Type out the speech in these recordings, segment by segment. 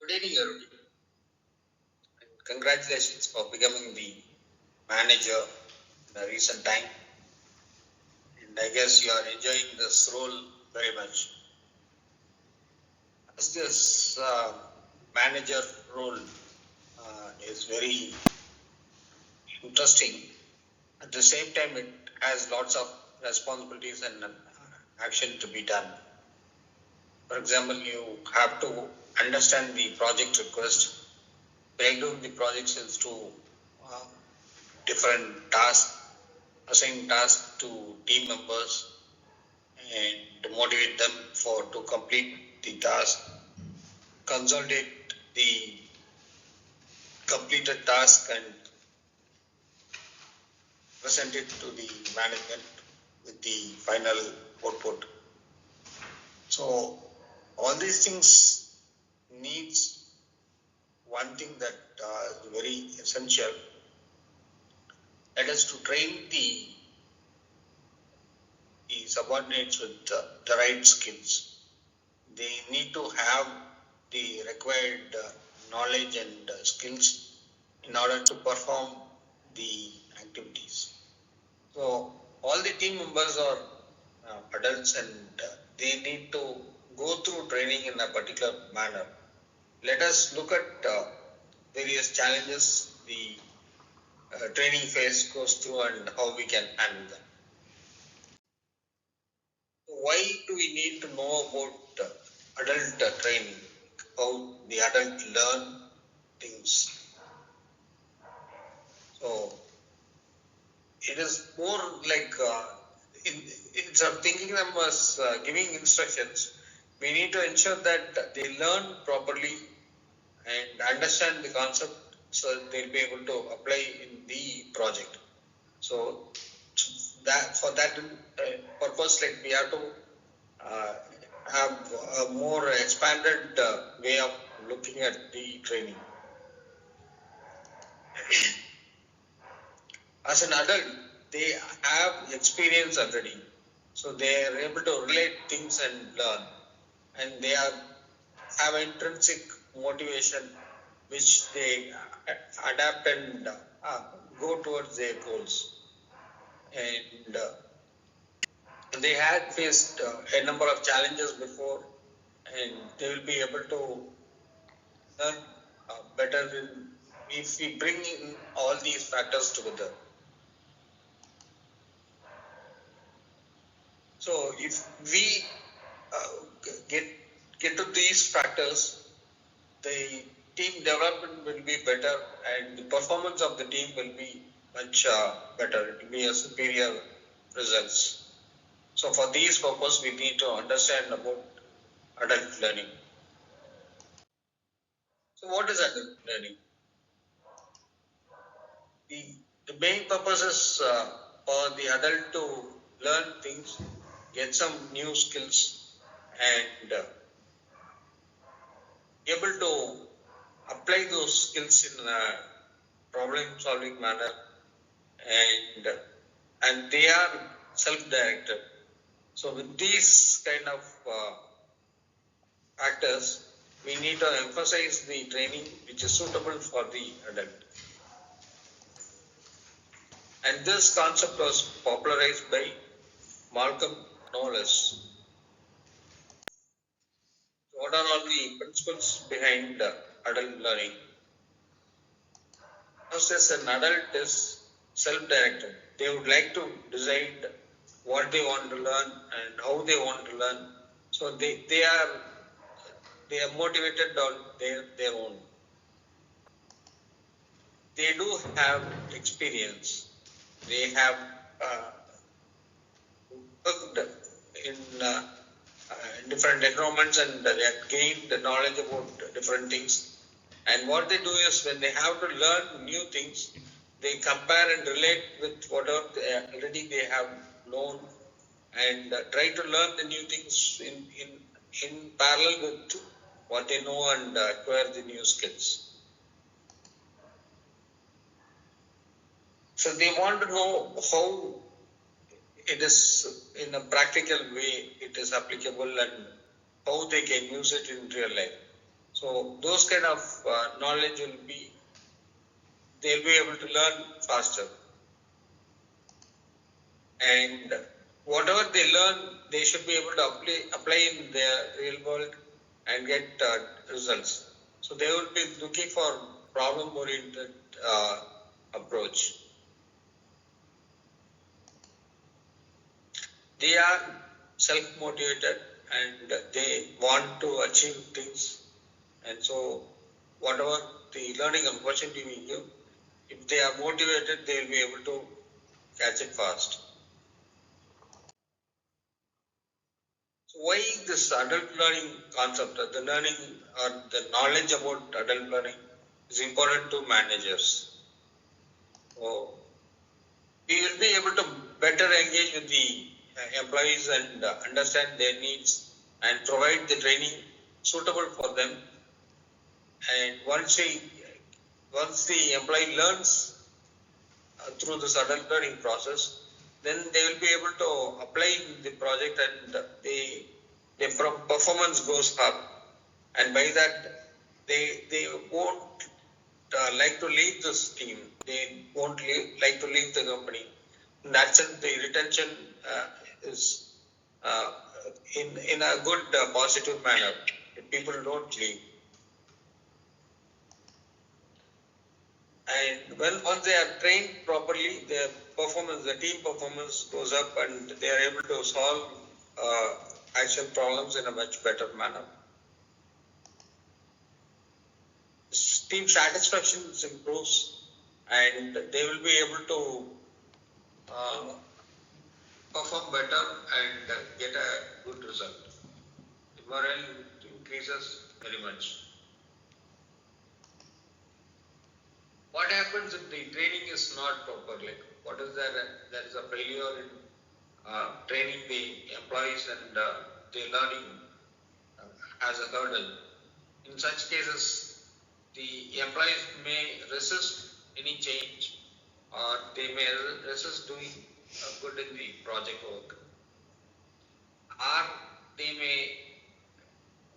Good evening, everybody. And congratulations for becoming the manager in a recent time. And I guess you are enjoying this role very much. As this manager role is very interesting, at the same time, it has lots of responsibilities and action to be done. For example, you have to understand the project request, break down the projects into uh, different tasks, assign tasks to team members, and motivate them to complete the task, consolidate the completed task, and present it to the management with the final output. So all these things needs one thing that is very essential. That is to train the subordinates with the right skills. They need to have the required knowledge and skills in order to perform the activities. So all the team members are adults, and they need to go through training in a particular manner. Let us look at various challenges the training phase goes through and how we can handle them. Why do we need to know about adult training? How the adult learn things? So it is more like instead of thinking them as giving instructions, we need to ensure that they learn properly and understand the concept so that they'll be able to apply in the project. So that for that purpose, like we have to have a more expanded way of looking at the training. As an adult, they have experience already, so they are able to relate things and learn, and they have intrinsic motivation which they adapt and go towards their goals. And they had faced a number of challenges before, and they will be able to learn better if we bring in all these factors together. So if we get to these factors, the team development will be better, and the performance of the team will be much better. It will be a superior results. So for these purpose, we need to understand about adult learning. So what is adult learning? The main purpose is for the adult to learn things, get some new skills, and able to apply those skills in a problem solving manner, and they are self-directed. So with these kind of factors, we need to emphasize the training which is suitable for the adult. And this concept was popularized by Malcolm Knowles. What are all the principles behind adult learning? First is an adult is self-directed. They would like to decide what they want to learn and how they want to learn. So they are motivated on their own. They do have experience. They have worked in different environments, and they have gained the knowledge about different things. And what they do is, when they have to learn new things, they compare and relate with whatever already they have known, and try to learn the new things in parallel with what they know, and acquire the new skills. So they want to know how it is in a practical way it is applicable, and how they can use it in real life. So So those kind of knowledge they'll be able to learn faster. And whatever they learn, they should be able to apply in their real world and get results. So they will be looking for problem-oriented approach. They are self-motivated and they want to achieve things. And so whatever the learning opportunity we give, if they are motivated, they will be able to catch it fast. So why this adult learning concept, the learning or the knowledge about adult learning is important to managers? So we will be able to better engage with the employees and understand their needs and provide the training suitable for them. And once the employee learns through this adult learning process, then they will be able to apply the project and their performance goes up, and by that they won't like to leave this team. They won't like to leave the company. In that sense, the retention is in a good positive manner. People don't leave. And once they are trained properly, their performance, the team performance goes up, and they are able to solve actual problems in a much better manner. Team satisfaction improves, and they will be able to perform better and get a good result. The morale increases very much. What happens if the training is not proper? Like, what is there? There is a failure in training the employees and the learning as a hurdle. In such cases, the employees may resist any change, or they may resist doing good in the project work, or they may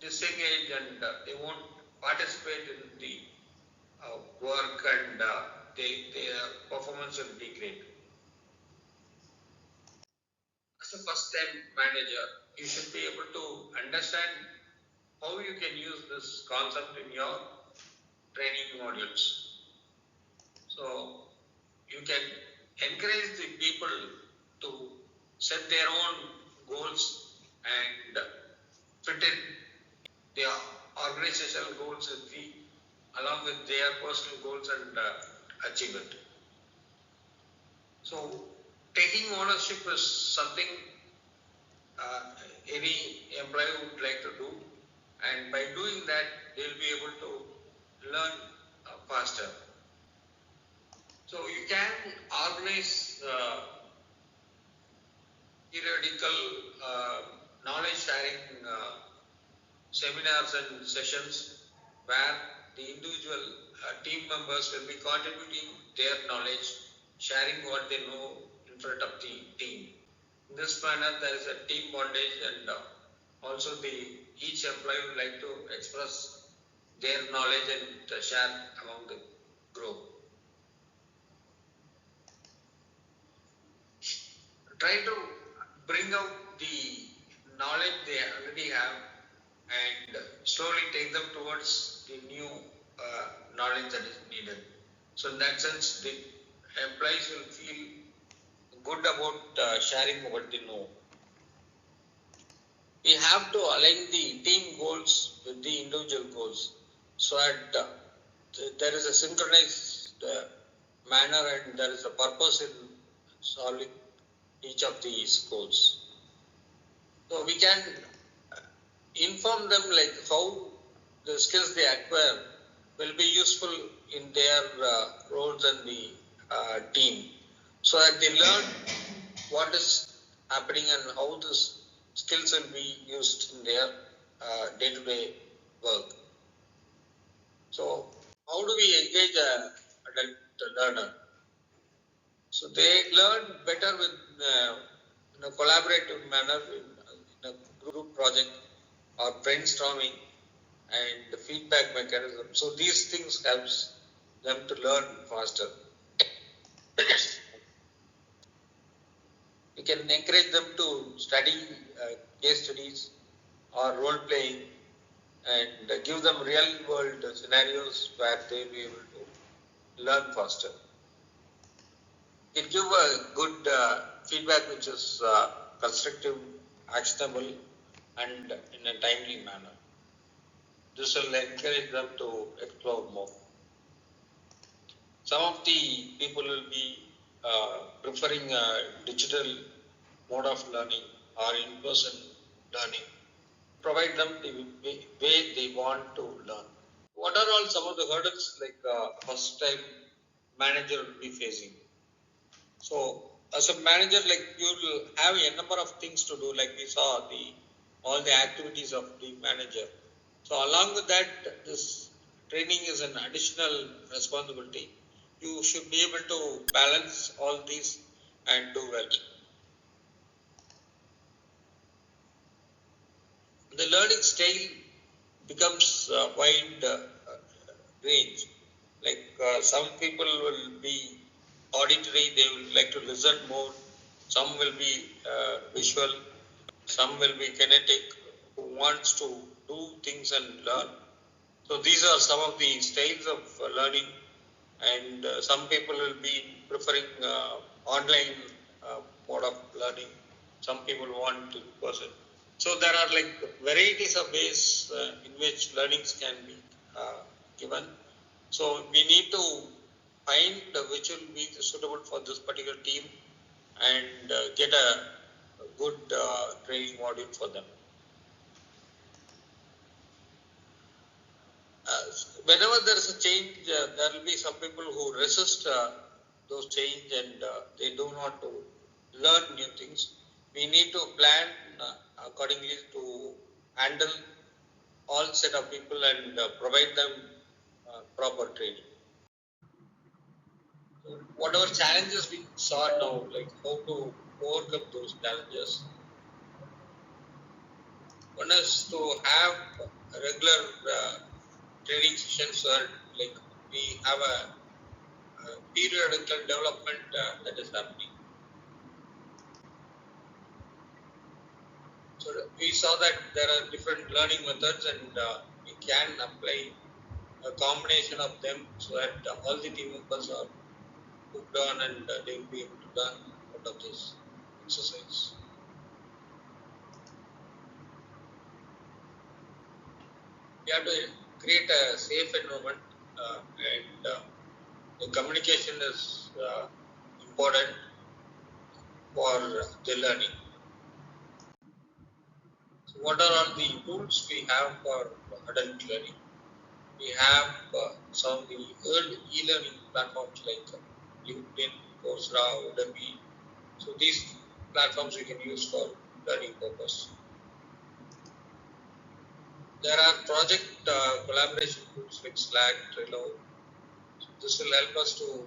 disengage and they won't participate in the work, and their performance will degrade. As a first time manager, you should be able to understand how you can use this concept in your training modules. So you can encourage the people to set their own goals and fit in their organizational goals along with their personal goals and achieve it. So taking ownership is something any employee would like to do, and by doing that they will be able to learn faster. So you can organize periodical knowledge sharing seminars and sessions where the individual team members will be contributing their knowledge, sharing what they know in front of the team. In this manner, there is a team bondage, and also each employee would like to express their knowledge and share among the group. Try to bring out the knowledge they already have and slowly take them towards the new knowledge that is needed. So in that sense, the employees will feel good about sharing what they know. We have to align the team goals with the individual goals, so that there is a synchronized manner and there is a purpose in solving each of these goals. So we can inform them like how the skills they acquire will be useful in their roles in the team, so that they learn what is happening and how this skills will be used in their day-to-day work. So how do we engage an adult learner? So they learn better with in a collaborative manner, in a group project or brainstorming, and the feedback mechanism. So these things helps them to learn faster. We can encourage them to study case studies or role playing and give them real world scenarios where they will be able to learn faster. It give a good feedback which is constructive, actionable, and in a timely manner. This will encourage them to explore more. Some of the people will be preferring a digital mode of learning or in-person learning. Provide them the way they want to learn. What are all some of the hurdles like first time manager will be facing? So as a manager, like you'll have a number of things to do, like we saw all the activities of the manager. So along with that, this training is an additional responsibility. You should be able to balance all these and do well. The learning style becomes wide range. Like some people will be auditory, they will like to listen more. Some will be visual. Some will be kinetic, who wants to do things and learn. So these are some of the styles of learning, and some people will be preferring online mode of learning. Some people want to person. So there are like varieties of ways in which learnings can be given. So we need to find which will be suitable for this particular team and get a good training module for them. Whenever there is a change, there will be some people who resist those change and they do not to learn new things. We need to plan accordingly to handle all set of people and provide them proper training. So whatever challenges we saw now, like how to overcome those challenges. One is to have a regular training sessions where like we have a periodical development that is happening. So we saw that there are different learning methods and we can apply a combination of them so that all the team members are hooked on and they will be able to learn out of this exercise. We have to create a safe environment and the communication is important for the learning. So what are all the tools we have for adult learning? We have some of the early e-learning platforms like LinkedIn, Coursera, Udemy. So these platforms we can use for learning purpose. There are project collaboration tools like Slack, Trello. So this will help us to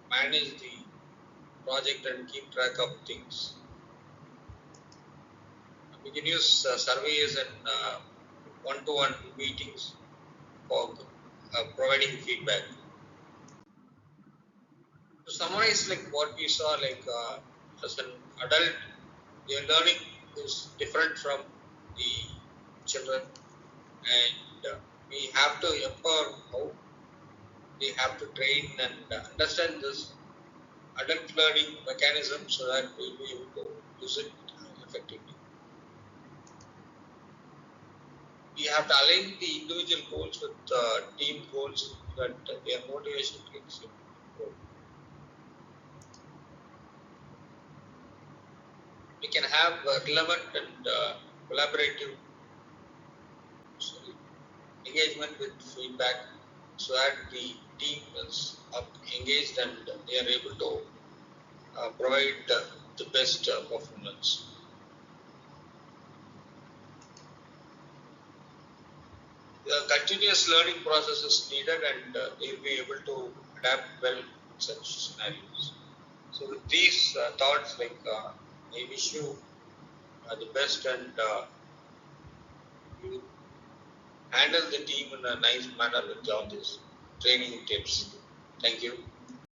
manage the project and keep track of things. We can use surveys and one-to-one meetings for providing feedback. To summarize, like what we saw, like as an adult, their learning is different from the children, and we have to empower how they have to train and understand this adult learning mechanism so that we'll be able to use it effectively. We have to align the individual goals with team goals so that their motivation kicks in. We can have relevant and collaborative engagement with feedback so that the team is engaged and they are able to provide the best performance. The continuous learning process is needed and they will be able to adapt well in such scenarios. So with these thoughts, like I wish you the best and you handle the team in a nice manner with all these training tips. Thank you.